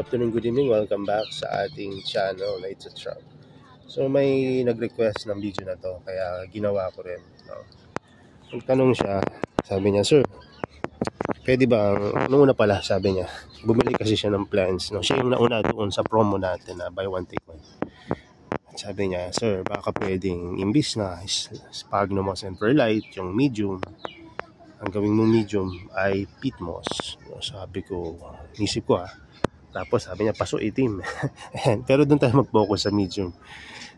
afternoon, good evening. Welcome back sa ating channel, It's a Trap. So may nag-request ng video na to, kaya ginawa ko rin. No? Nagtanong siya, sabi niya, "Sir, pwede ba, nung una pala, sabi niya, bumili kasi siya ng plans. No? Siya yung nauna doon sa promo natin na buy one take one. Sabi niya, "Sir, baka pwedeng imbis na Sphagnum and Perlite, yung medium, ang gawing mo medium ay Pitmos." Sabi ko, nisip ko Tapos sabi niya, paso itim. Pero doon tayo mag-focus sa medium.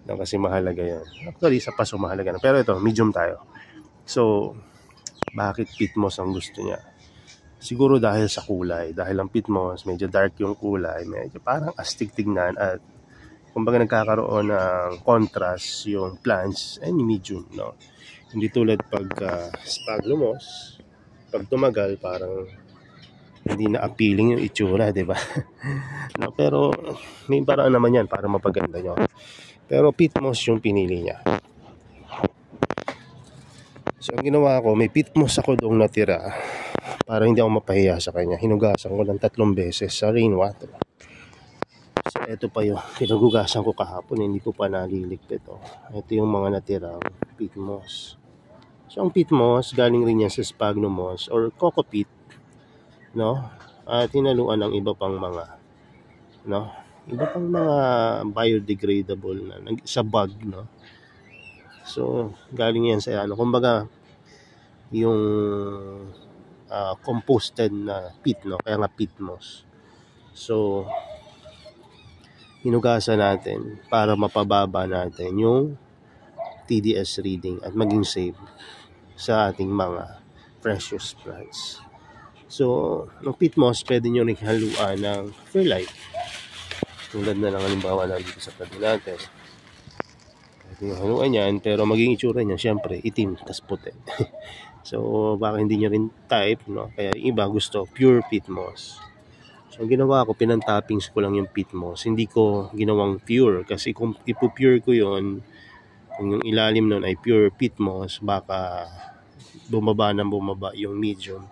No, kasi mahalaga yan. Actually, sa paso mahalaga na. Pero ito, medium tayo. So, bakit Pitmos ang gusto niya? Siguro dahil sa kulay. Dahil ang Pitmos, medyo dark yung kulay. Medyo parang astig tignan. At kumbaga nagkakaroon ng contrast yung plants and medium. No? Hindi tulad pag Sphagnumos, pag tumagal, parang hindi na appealing yung itsura, di ba? No, pero may paraan naman yan para mapaganda nyo. Pero Pitmos yung pinili niya. So ang ginawa ko, may Pitmos ako doong natira para hindi ako mapahiya sa kanya. Hinugasan ko ng 3 beses sa rainwater. So ito pa yung hinugasan ko kahapon, hindi ko pa naliligpit. Ito yung mga natirang Pitmos. So ang Pitmos, galing rin yan sa Sphagnumos or Coco Peat, no? At hinaluan ng iba pang mga biodegradable na sa bag, no? So galing yan sa kumbaga yung composted na peat, no? Kaya nga Pitmos. So hinugasan natin para mapababa natin yung TDS reading at maging safe sa ating mga precious plants. So, ng Pitmos, pwede nyo rin haluan ng Perlite. Tulad na lang halimbawa na dito sa tabi natin. Pwede nyo haluan yan, pero maging itsura niya, syempre, itim, tas puti. So, baka hindi nyo rin type, no? Kaya iba gusto, pure Pitmos. So, ang ginawa ko, pinantoppings ko lang yung Pitmos. Hindi ko ginawang pure, kasi kung ipo-pure ko yon, kung yung ilalim nun ay pure Pitmos, baka bumaba yung medium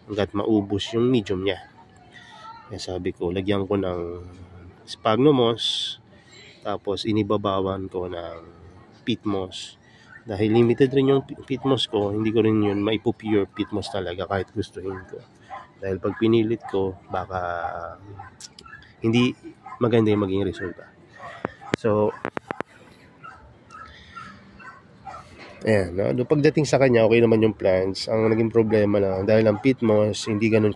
hanggat maubos yung medium niya. Kaya sabi ko, lagyan ko ng Sphagnumos, tapos inibabawan ko ng Pitmos. Dahil limited rin yung Pitmos ko, hindi ko rin yun maipupure Pitmos talaga kahit gustuhin ko. Dahil pag pinilit ko, baka hindi maganda yung maging resulta. So, ayan, no? Pagdating sa kanya, okay naman yung plants. Ang naging problema lang, dahil ang Pitmos hindi ganun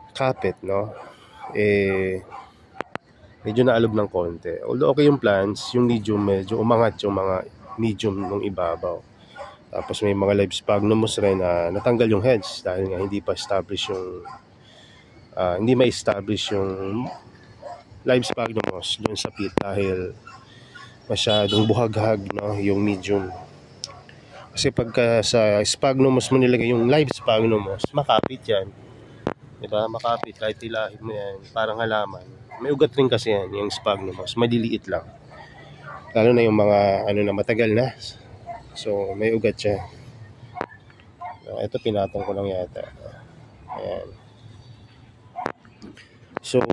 kapit, no? Medyo naalog ng konti. Although okay yung plants, yung medium medyo umangat yung mga medium ng ibabaw. Tapos may mga live Sphagnumos rin na natanggal yung heads dahil nga hindi pa establish yung hindi ma-establish yung live Sphagnumos doon sa pit dahil masyadong buhaghag, no, yung medium. Kasi pagka sa Sphagnumos mo nilagay yung live Sphagnumos, makapit yan, diba? Makapit kahit ilahin mo yan, parang halaman. May ugat rin kasi yan, yung Sphagnumos, maliliit lang, lalo na yung mga na matagal na, so may ugat siya. Ito pinatong ko lang yata. Ayan. So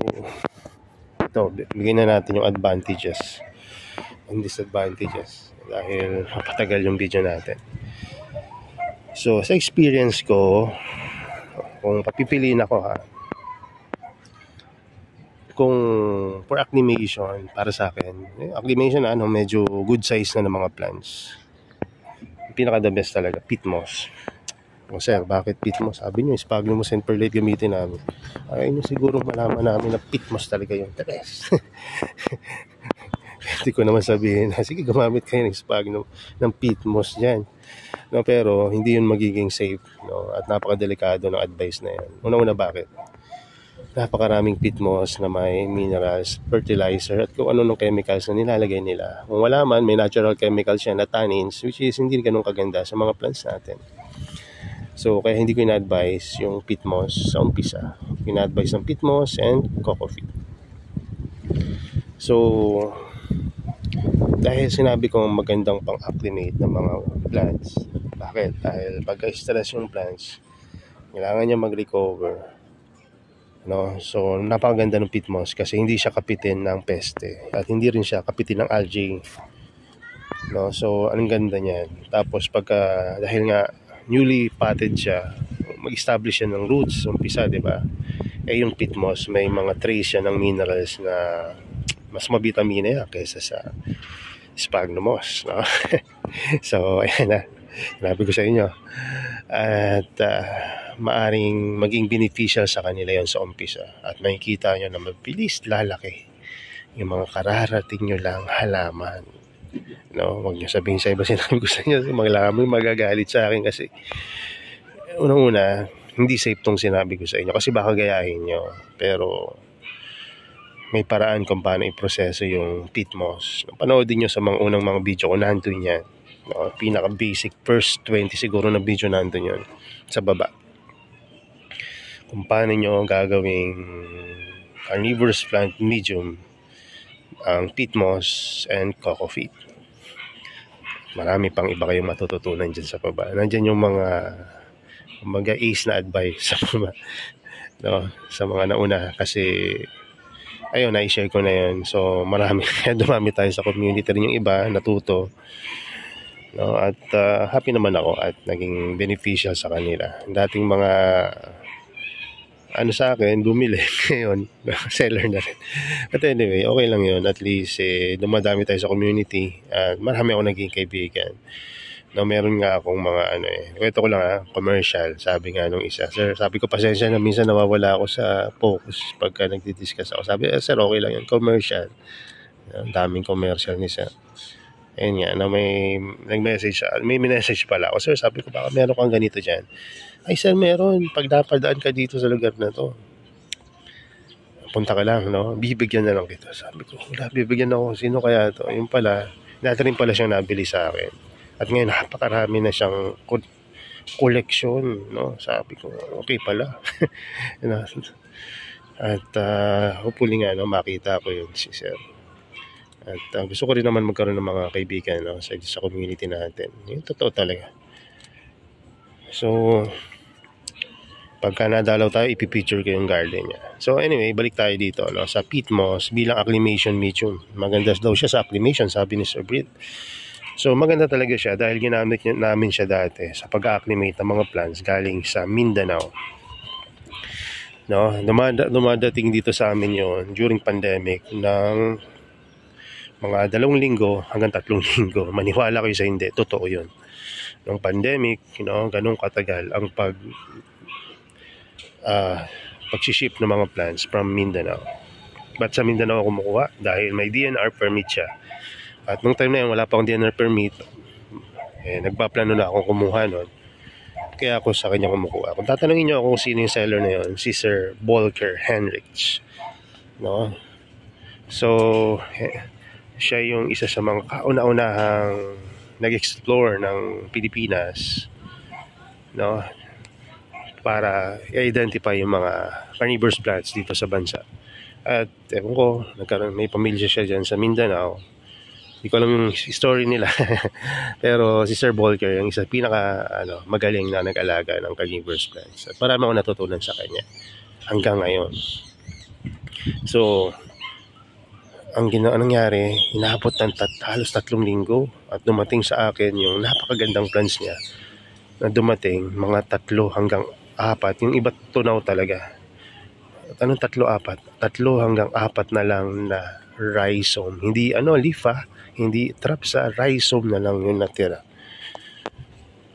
ito, bigyan na natin yung advantages and disadvantages dahil mapatagal yung video natin. So sa experience ko, kung papipiliin ako kung for acclimation, para sa akin acclimation medyo good size na ng mga plants, pinaka the best talaga Pitmos. Sir, bakit Pitmos? Sabi nyo, Sphagnumos and Perlite gamitin namin. Ay, siguro malaman namin na Pitmos talaga yung the best. Hindi ko naman sabihin na sige gumamit kayo ng Sphagnum ng Pitmos dyan, no? Pero hindi yun magiging safe, no? At napakadelikado ng advice na yan. Una bakit? Napakaraming Pitmos na may minerals, fertilizer at kung ano nung chemicals na nilalagay nila. Kung wala man, may natural chemicals yan na tannins, which is hindi ganun kaganda sa mga plants natin. So kaya hindi ko ina-advise yung Pitmos sa umpisa. Ina-advise ng Pitmos and Coco Peat. So dahil sinabi ko magandang pang-acclimate ng mga plants. Bakit? Dahil pagka-stress yung plants, kailangan niya mag-recover. no? So napakaganda ng pit moss kasi hindi siya kapitin ng peste at hindi rin siya kapitin ng algae, no? So ang ganda niyan. Tapos pagka dahil nga newly potted siya, mag-establish siya ng roots umpisa, di ba? Eh yung pit moss may mga trace siya ng minerals na mas mabitamina kaysa sa sphagnum moss, no? So ayan na, sinabi ko sa inyo. At maaring maging beneficial sa kanila yon sa umpisa. At makikita nyo na mabilis lalaki yung mga kararating nyo lang halaman. No, huwag nyo sabihin sa iba, sinabi ko sa inyo, mga lamoy magagalit sa akin kasi unang-una, hindi safe tong sinabi ko sa inyo kasi baka gayahin nyo. Pero may paraan kung paano iproseso yung pit moss. Panoodin nyo sa mga unang mga video ko, nandun yan. No, pinaka basic first 20 siguro na video nandun yun sa baba, kung paano nyo gagawing carnivorous plant medium ang pit moss and coco feet. Marami pang iba kayong matututunan dyan sa baba. Nandyan yung mga ace na advice sa baba, no, sa mga nauna kasi ayun, na-share ko na yun. So marami dumami tayo sa community rin yung iba natuto, no? At happy naman ako at naging beneficial sa kanila. Dating mga sa akin, bumili ngayon, seller na rin. But anyway, okay lang yun. At least dumadami tayo sa community at marami ako naging kaibigan. No, meron nga akong mga kwento ko lang commercial. Sabi nga nung isa, sir, sabi ko pasensya na minsan nawawala ako sa focus pagka nagdi-discuss ako. Sabi, sir, okay lang yun, commercial. Ang daming commercial ni sir. Ayun nga, may message pala ako. Sir, sabi ko, baka meron kang ganito dyan. Ay sir, meron. Pag napadaan ka dito sa lugar na to, punta ka lang, no? Bibigyan na lang kita. Sabi ko, wala, bibigyan ako. Sino kaya to? Yung pala, dati rin pala siyang nabili sa akin. At ngayon, napakarami na siyang collection, no? Sabi ko, okay pala. At hopefully nga, no, makita ko yun si sir. At gusto ko rin naman magkaroon ng mga kaibigan, no, sa community natin. Yung totoo talaga. So, pagka nadalaw tayo, ipipicture ko yung garden niya. So anyway, balik tayo dito, no, sa pit moss bilang acclimation medium. Maganda daw siya sa acclimation, sabi ni Sir Britt. So maganda talaga siya dahil ginamit namin siya dati sa pag-acclimate ng mga plants galing sa Mindanao. No, dumadating dito sa amin yon during pandemic ng mga 2 linggo hanggang 3 linggo. Maniwala kayo sa hindi, totoo yun. Nung pandemic, ganun katagal ang pag-ship ng mga plants from Mindanao. Ba't sa Mindanao ako kumukuha? Dahil may DNR permit siya. At nung time na yun, wala pa akong DNR permit. Nagpaplano na akong kumuha nun. Kaya ako sa kanya kumukuha. Kung tatanungin nyo ako kung sino yung seller na yun, si Sir Volker Henrich. No? So, siya yung isa sa mga kauna-unahang nag-explore ng Pilipinas, no, para i-identify yung mga carnivorous plants dito sa bansa. At ewan ko, may pamilya siya dyan sa Mindanao. Hindi ko alam yung story nila. Pero si Sir Volker, yung isa pinaka magaling na nag-alaga ng carnivorous plants. At marami akong natutunan sa kanya hanggang ngayon. So, ang nangyari, inaabot ng halos 3 linggo at dumating sa akin yung napakagandang plants niya na dumating mga 3 hanggang 4. Yung iba tunaw talaga. At anong 3, 4? 3 hanggang 4 na lang na rhizome. Hindi leaf hindi trap, sa rhizome na lang yung natira.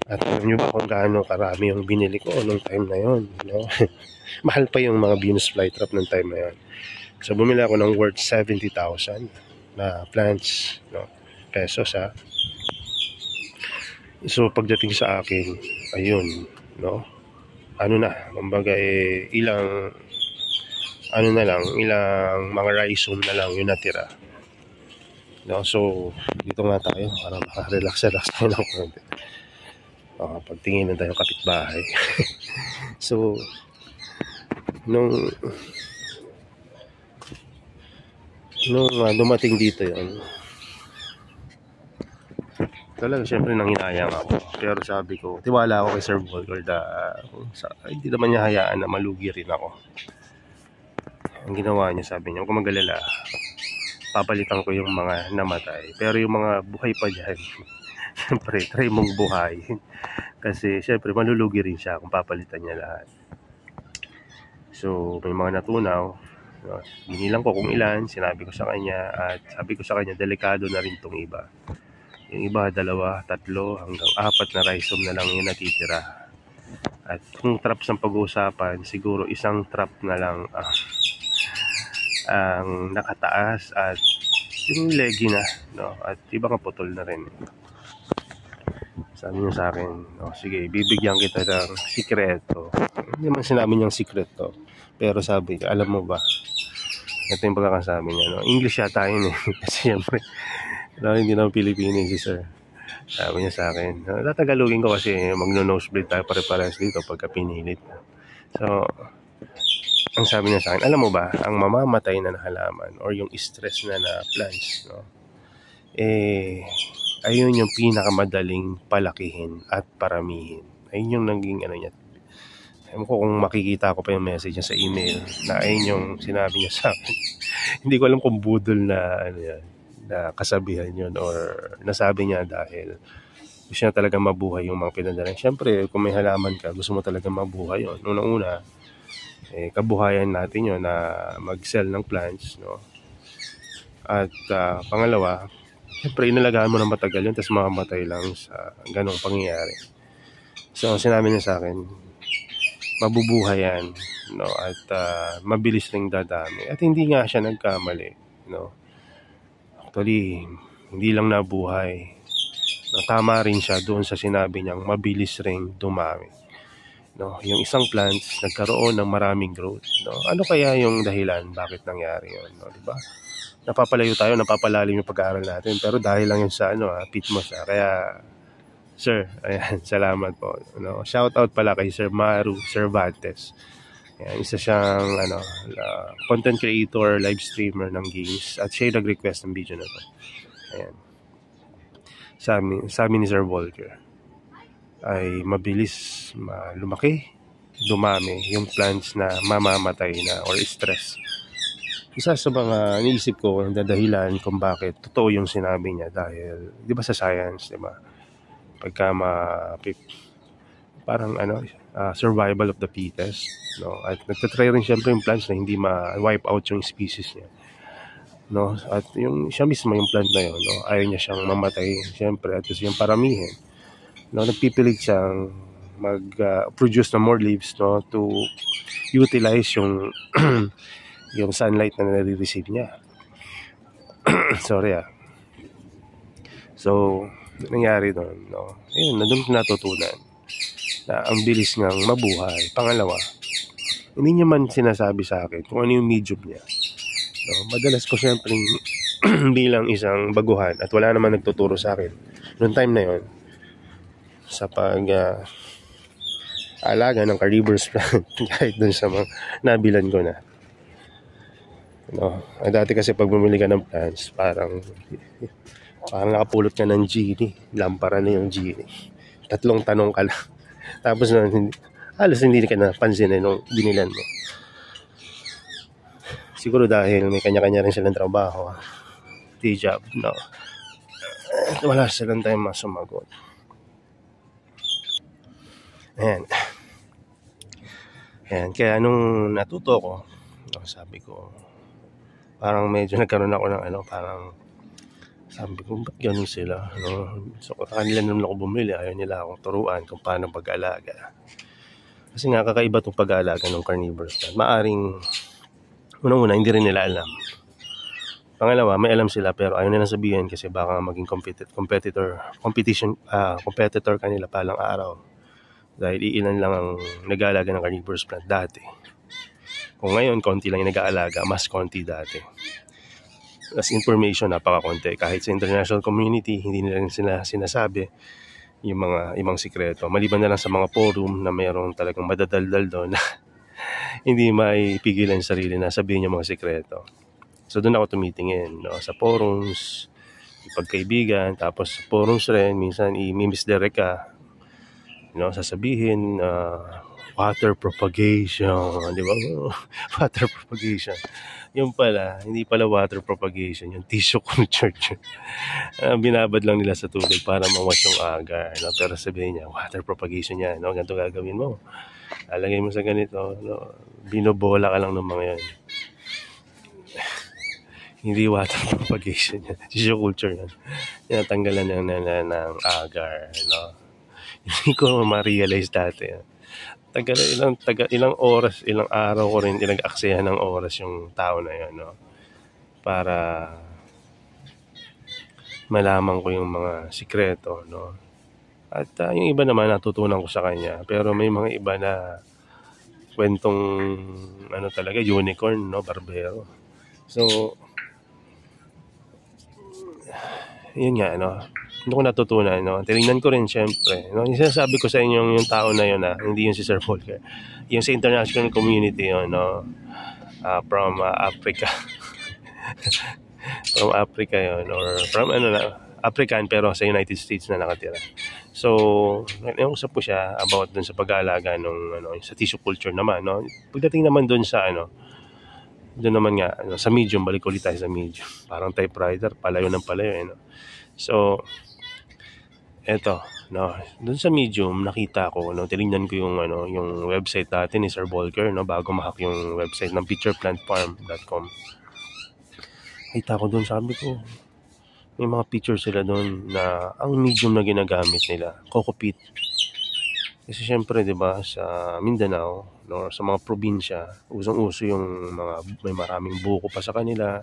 At alam nyo ba kung gaano karami yung binili ko nung time na yon, no? Mahal pa yung mga Venus flytrap nung time na yon. So bumili ako ng worth 70,000 na plants, no, pesos So pagdating sa akin, ayun, no, kumbaga ilang mga rhizome na lang yung natira, no. So dito nga tayo para maka-relax tayo ng konti. Pagtingin na tayo kapitbahay. So nung dumating dito yon, talaga syempre nanghinayang ako. Pero sabi ko, tiwala ako kay Sir Volker hindi naman niya hayaan na malugi rin ako. ang ginawa niya, sabi niya, huwag kang mag-alala, papalitan ko yung mga namatay, pero yung mga buhay pa dyan, siyempre try mong buhayin kasi siyempre malulugi rin siya kung papalitan niya lahat. So may mga natunaw, binilang ko kung ilan, sinabi ko sa kanya, at sabi ko sa kanya, delikado na rin tong iba. Yung iba, 2, 3 hanggang 4 na rhizome na lang yung natitira. At kung traps ang pag-uusapan, siguro isang trap na lang ang nakataas at yung leggy na, no? At iba nga putol na rin. Sabi niya sa akin, sige, bibigyan kita ng sikreto. Hindi man sinabi niyang sikreto, pero sabi niya, alam mo ba, ito yung pagkakasabi niya, no? English yata yun eh. Kasi siyempre, hindi naman Pilipino si sir. Sabi niya sa akin, tatagalugin ko kasi magno-nosebleed tayo pare-pares dito pagka pinilit. So, ang sabi niya sa akin, alam mo ba, ang mamamatay na halaman or yung stress na plants, no? Ayun yung pinakamadaling palakihin at paramihin. Ayun yung naging niya. Ewan ko kung makikita ko pa yung message niya sa email na ayun yung sinabi niya sa akin. Hindi ko alam kung budol na na kasabihan yun or nasabi niya dahil gusto niya talaga mabuhay yung mga pinadalan. Siyempre, kung may halaman ka, gusto mo talaga mabuhay yun. Unang-una, kabuhayan natin yun na mag-sell ng plants, no? At pangalawa, siyempre inalagaan mo na matagal yun tapos mamamatay lang sa ganong pangyayari. So sinabi niya sa akin, mabubuhay yan, no? At mabilis ring dadami. At hindi nga siya nagkamali, no? Actually, hindi lang nabuhay, no? Tama rin siya doon sa sinabi niyang mabilis ring dumami. No, yung isang plants nagkaroon ng maraming growth, no? Ano kaya yung dahilan bakit nangyari yun, no? Diba? Napapalayo tayo, napapalalim yung pag-aaral natin, pero dahil lang yun sa Pitmos. Kaya sir, ayan, salamat po, no? Shout out pala kay Sir Maru Cervantes. Ayan, isa siyang content creator, live streamer ng games, at siya nag-request ng video na to. Ayan, sabi ni Sir Volker ay mabilis lumaki, dumami yung plants na mamamatay na or stress. Isa sa mga niisip ko ang dahilan kung bakit totoo yung sinabi niya dahil, di ba sa science, di ba? Pagka parang survival of the fittest, no? At nagtatry rin siyempre yung plants na hindi ma-wipe out yung species niya, no? At yung siya mismo yung plant na yun, no? Ayaw niya siyang mamatay siyempre at gusto yung paramihin. No, nagpipilit siyang mag-produce na more leaves, no, to utilize yung yung sunlight na nare-receive niya. Sorry So, nangyari doon, no? Ayun, doon natutunan na ang bilis ngang mabuhay. Pangalawa, hindi niya man sinasabi sa akin kung ano yung medium niya. No, madalas ko siyempre bilang isang baguhan at wala naman nagtuturo sa akin noong time na yon sa alaga ng carnivorous plant kahit dun sa mga nabilan ko na, no? Dati kasi pag bumili ka ng plants, parang nakapulot ka ng genie, lampara na yung genie, 3 tanong ka lang tapos halos hindi ka napansin nung binilan mo. Siguro dahil may kanya-kanya rin silang trabaho, day job, no? Wala silang time masumagot. Ayan. Kaya nung natuto ko, sabi ko, parang medyo nagkaroon ako ng parang sabi ko, ba't ganun sila, no? So kanila naman ako bumili, ayaw nila akong turuan kung paano pag-alaga. Kasi nga kakaiba itong pag-alaga ng carnivorous plant. Maaring unang-una hindi rin nila alam. Pangalawa, may alam sila pero ayaw nilang sabihin kasi baka maging competitor kanila palang araw. Dahil iilan lang ang nag-aalaga ng carnivorous plant dati. Kung ngayon, konti lang yung nag-aalaga, mas konti dati. As information, napaka-konti. Kahit sa international community, hindi nila sila sinasabi yung mga ibang sikreto. Maliban na lang sa mga forum na mayroong talagang madadaldal doon na hindi maipigilan sa sarili na sabihin yung mga sikreto. So doon ako tumitingin, no? Sa forums, pagkaibigan, tapos sa forums rin, minsan i-misdirect ka, no, sasabihin water propagation, di ba? Water propagation. Yung pala, hindi pala water propagation, yung tissue culture. Binabad lang nila sa tubig para mawas yung agar. No? Pero sabihin niya, water propagation yan. No? Ganito gagawin mo. Alagay mo sa ganito. No? Binobola ka lang ng mga yan. Hindi water propagation yan. Tissue culture yan. Tinatanggalan ng agar. No? Hindi ko ma-realize dati. Ilang oras, ilang araw ko rin pinag-aksayan ng oras yung tao na yun, no? Para malaman ko yung mga sikreto, no? At yung iba naman natutunan ko sa kanya, pero may mga iba na kwentong talaga unicorn, no, barbero. So yun nga, no. Hindi ko natutunan, no. Tinignan ko rin syempre, no. Yung sinasabi ko sa inyo yung tao na yun, hindi yung si Sir Volker. Yung sa international community yun, no. From Africa. From Africa yun, or from African pero sa United States na nakatira. So, nausap ko siya about dun sa pag-aalaga nung sa tissue culture naman, no. Pagdating naman dun sa doon naman nga sa medium, balik ulit tayo sa medium. Parang typewriter, palayo ng palayo, no. So, eto, no, doon sa medium nakita ko, no, tinignan ko yung website dati ni Sir Volker, no, bago ma-hack yung website ng pictureplantfarm.com. Kita ko doon, sabi ko, may mga pictures sila doon na ang medium na ginagamit nila, coco peat. Kasi syempre, 'di ba, sa Mindanao, no, sa mga probinsya, usong-uso yung may maraming buko pa sa kanila.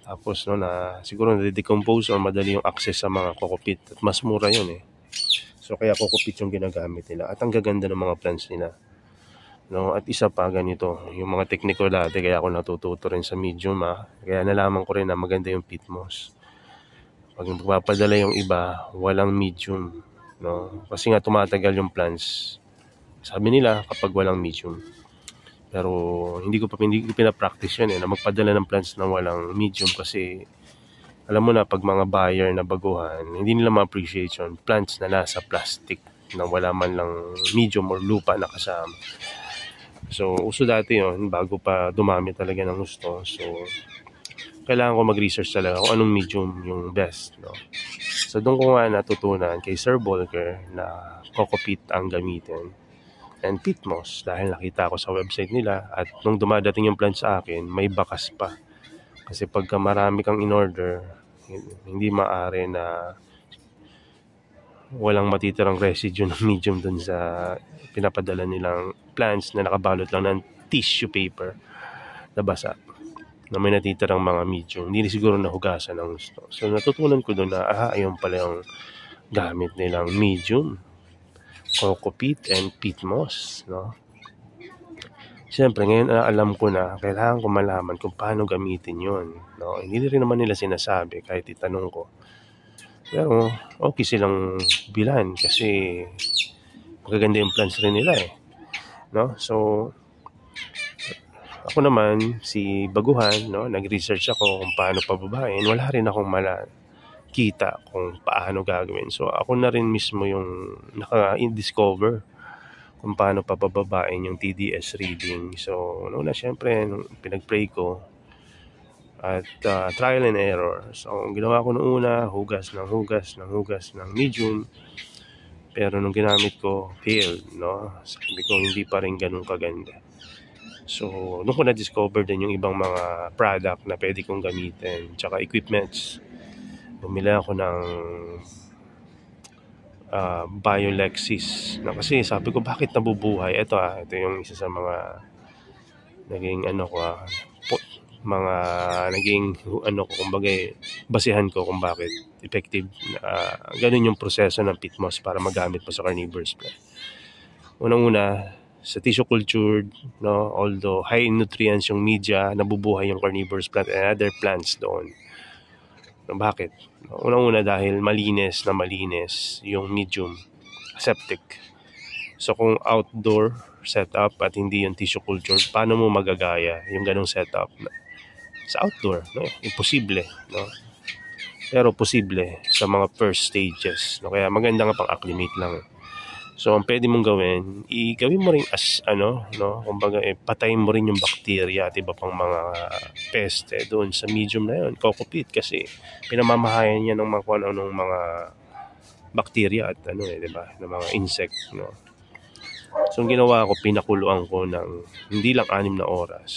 Tapos na siguro na-decompose or madali yung access sa mga coco peat at mas mura yun eh. So kaya coco peat yung ginagamit nila at ang gaganda ng mga plants nila. No, at isa pa ganito, yung mga tekniko dati kaya ako natututo rin sa medium Kaya nalaman ko rin na maganda yung peat moss. Pag magpapadala yung iba, walang medium, no? Kasi nga tumatagal yung plants. Sabi nila kapag walang medium. Pero hindi ko pina-practice yun na magpadala ng plants na walang medium kasi alam mo na pag mga buyer na baguhan, hindi nila ma-appreciate yun. Plants na nasa plastic na wala man lang medium or lupa na kasama. So, uso dati yun, bago pa dumami talaga ng gusto. So, kailangan ko mag-research talaga kung anong medium yung best, no? So, doon ko nga natutunan kay Sir Volker na coco peat ang gamitin and peat moss dahil nakita ko sa website nila at nung dumadating yung plant sa akin, may bakas pa. Kasi pagka marami kang in-order, hindi maaari na walang matitirang residue ng medium dun sa pinapadala nilang plants na nakabalot lang ng tissue paper na basa na may natitirang mga medium. Hindi siguro nahugasan ng gusto. So natutunan ko doon na ayun pala yung gamit nilang medium, coco peat and peat moss, no? Siyempre ngayon alam ko na kailangan ko malaman kung paano gamitin yon, no? Hindi rin naman nila sinasabi kahit itanong ko. Pero okay silang bilan kasi magaganda yung plants rin nila no? So ako naman si baguhan, no, nag-research ako kung paano pababain. Wala rin akong kita kung paano gagawin. So ako na rin mismo yung naka-discover kung paano pababain yung TDS reading. So una syempre nung pinag-pray ko at trial and error. So ang ginawa ko noong una, hugas ng medium. Pero nung ginamit ko, failed, no? Sabi ko hindi pa rin ganun kaganda. So nung ko na-discover din yung ibang mga product na pwede kong gamitin, tsaka equipments. Bumili ako ng Biolexis. No? Kasi sabi ko bakit nabubuhay? Ito yung isa sa mga naging mga naging kumbaga basihan ko kung bakit effective ganun yung proseso ng peat moss para magamit mo sa carnivorous plant. Unang-una sa tissue cultured, no, although high in nutrients yung media, nabubuhay yung carnivorous plant and other plants doon. No, bakit? Unang-una dahil malinis yung medium, aseptic. So kung outdoor setup at hindi yung tissue culture, paano mo magagaya yung ganong setup sa outdoor? No? Imposible, no? Pero posible sa mga first stages. No? Kaya maganda nga pang acclimate lang. So, ang pwede mong gawin, gawin mo rin as, kumbaga, patayin mo rin yung bacteria at iba pang mga peste doon sa medium na yun, coco peat, kasi pinamamahayan niya ng mga bacteria at diba, ng mga insect, no? So, ang ginawa ko, pinakuluan ko ng hindi lang 6 na oras.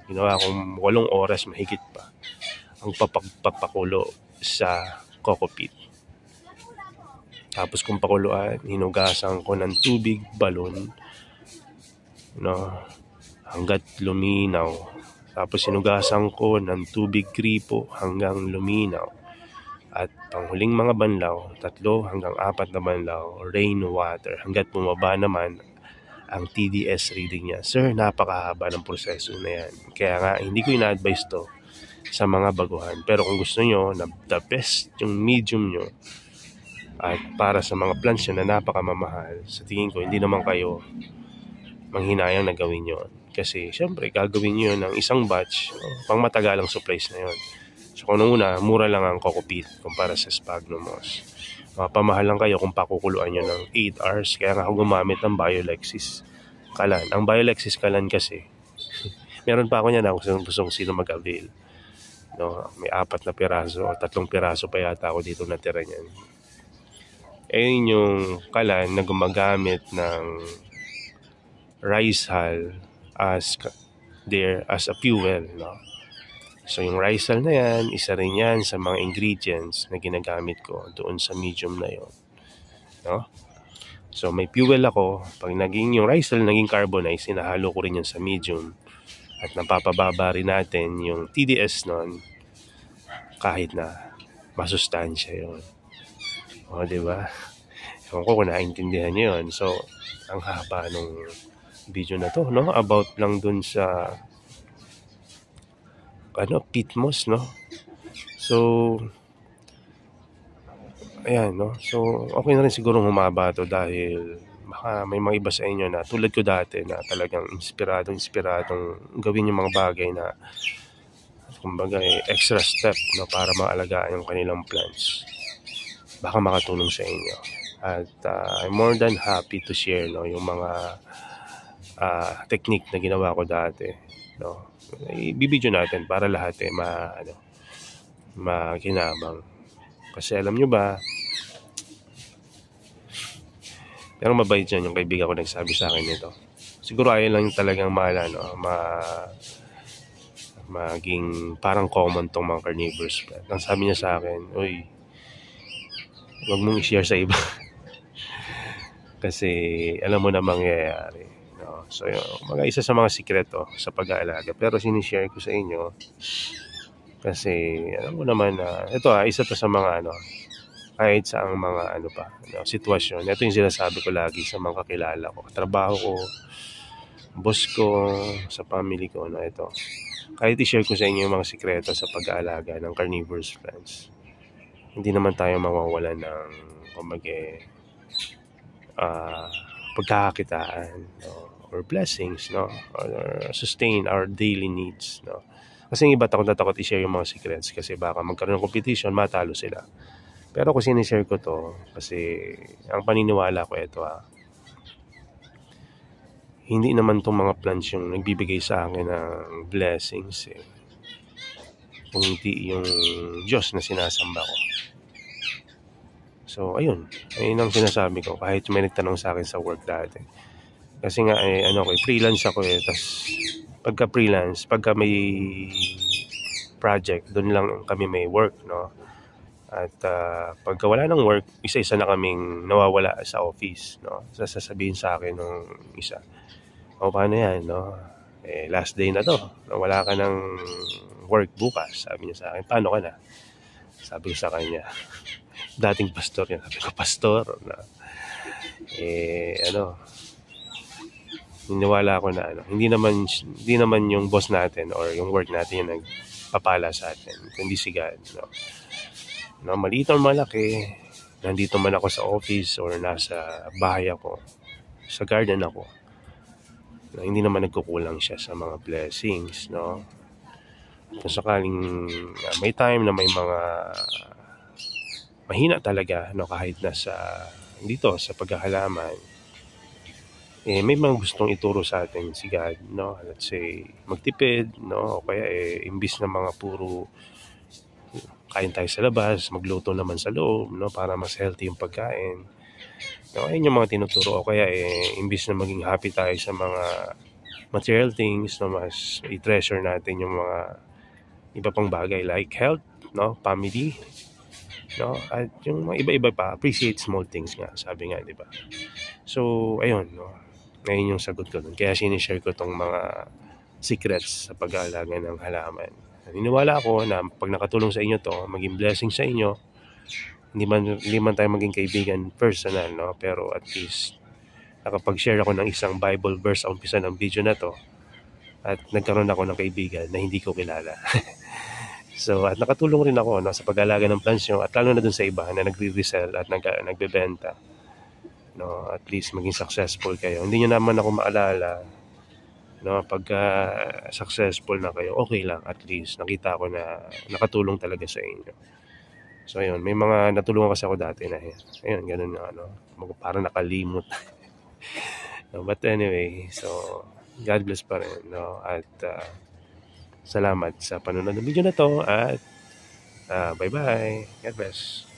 Ginawa kong 8 oras, mahigit pa, ang pagpapakulo sa coco peat. Tapos kung pakuluan, hinugasan ko ng tubig balon, hanggat luminaw. Tapos hinugasan ko ng tubig gripo hanggang luminaw. At panghuling mga banlaw, 3 hanggang 4 na banlaw, rainwater, hanggat bumaba naman ang TDS reading niya. Sir, napakahaba ng proseso na yan. Kaya nga, hindi ko ina-advise to sa mga baguhan. Pero kung gusto nyo, na the best yung medium nyo, at para sa mga plants nyo na napakamamahal, sa tingin ko, hindi naman kayo manghinayang na gawin yun. Kasi, syempre, gagawin nyo ng isang batch, pang matagalang supplies na yun. So, kung una, mura lang ang coco peat kumpara sa sphagnum moss. Pamahal lang kayo kung pakukuluan nyo ng 8 hours. Kaya nga ako gumamit ng Biolexis Kalan. Ang Biolexis Kalan kasi, meron pa ako niyan na gustong sino mag-avail. May 4 na piraso o 3 piraso pa yata ako dito natira niyan. Ayun yung kalan na gumagamit ng rice hull as a fuel, So yung rice hull na yan, isa rin yan sa mga ingredients na ginagamit ko doon sa medium na yon, So may fuel ako, pag yung rice hull naging carbonize, sinahalo ko rin yan sa medium at napapababa rin natin yung TDS nun kahit na masustansya yon. Diba? Ewan ko kung naintindihan nyo yun. So, ang haba nung video na to, about lang dun sa peat moss, So, ayan, So, okay na rin siguro humaba to dahil baka may mga iba sa inyo na tulad ko dati na talagang inspiradong gawin yung mga bagay na kumbaga extra step para maalagaan yung kanilang plants. Baka makatulong sa inyo. At I'm more than happy to share yung mga technique na ginawa ko dati. Ibibidyo natin para lahat makinabang. Kasi alam nyo ba, pero mabait dyan yung kaibigan ko nagsabi sa akin nito. Siguro ayaw lang talagang maging parang common tong mga carnivores. Ang sabi niya sa akin, uy, huwag mong i-share sa iba. Kasi alam mo na mangyayari. So, isa sa mga sikreto sa pag-aalaga. Pero sinishare ko sa inyo kasi alam mo naman na ito isa to sa mga kahit sa ang mga sitwasyon. Ito yung sinasabi ko lagi sa mga kakilala ko. Trabaho ko, boss ko, sa family ko na ito. Kahit i-share ko sa inyo yung mga sikreto sa pag-aalaga ng carnivorous plants. Hindi naman tayo mawawalan ng pagkakakitaan or blessings or sustain our daily needs kasi yung iba takot i-share yung mga secrets kasi baka magkaroon ng competition, matalo sila. Pero kung sinishare ko to kasi ang paniniwala ko ito hindi naman tong mga plants yung nagbibigay sa akin ng blessings kung hindi yung Diyos na sinasamba ko. So, ayun ang sinasabi ko kahit may nagtanong sa akin sa work dati. Kasi nga, freelance ako tas pagka may project, doon lang kami may work, At pagka wala ng work, isa-isa na kaming nawawala sa office, Sasabihin sa akin nung isa, paano yan, last day na to, wala ka ng work bukas. Sabi niya sa akin, paano ka na? Sabi ko sa kanya, dating pastor yan. Sabi ko, pastor hiniwala ko na hindi naman yung boss natin or yung work natin yung nagpapala sa atin, kundi si God. Maliit o malaki, nandito man ako sa office or nasa bahay ako, sa garden ako, hindi naman nagkukulang siya sa mga blessings, Kung sakaling may time na may mga mahina talaga, kahit nasa dito sa paghahalaman, may mga gustong ituro sa atin si God, no? Let's say, magtipid, no? O kaya imbis na mga puro kain tayo sa labas, magluto naman sa loob, no? Para mas healthy yung pagkain. No, ayun yung mga tinuturo. O kaya imbis na maging happy tayo sa mga material things, no? Mas i-treasure natin yung mga iba pang bagay like health, no? Family, no? At yung mga iba-iba pa, appreciate small things nga, sabi nga, di ba? So, ayun, no? Ngayon yung sagot ko dun. Kaya sinishare ko tong mga secrets sa pag-aalaga ng halaman. Naniniwala ako na pag nakatulong sa inyo to, maging blessing sa inyo, hindi man tayo maging kaibigan personal, no? Pero at least, nakapag-share ako ng isang Bible verse sa umpisa ng video na to at nagkaroon ako ng kaibigan na hindi ko kilala. So, at nakatulong rin ako, no, sa pag-alaga ng plants nyo at lalo na dun sa iba na nagre-resell at nagbebenta. No, at least maging successful kayo. Hindi nyo naman ako maalala, no, pagka successful na kayo, okay lang, at least nakita ko na nakatulong talaga sa inyo. So ayun, may mga natulungan kasi ako dati na ayun, ganun na ano, parang nakalimot. No, but anyway, so God bless pa rin, no, at salamat sa panonood ng video na to at bye bye, God bless.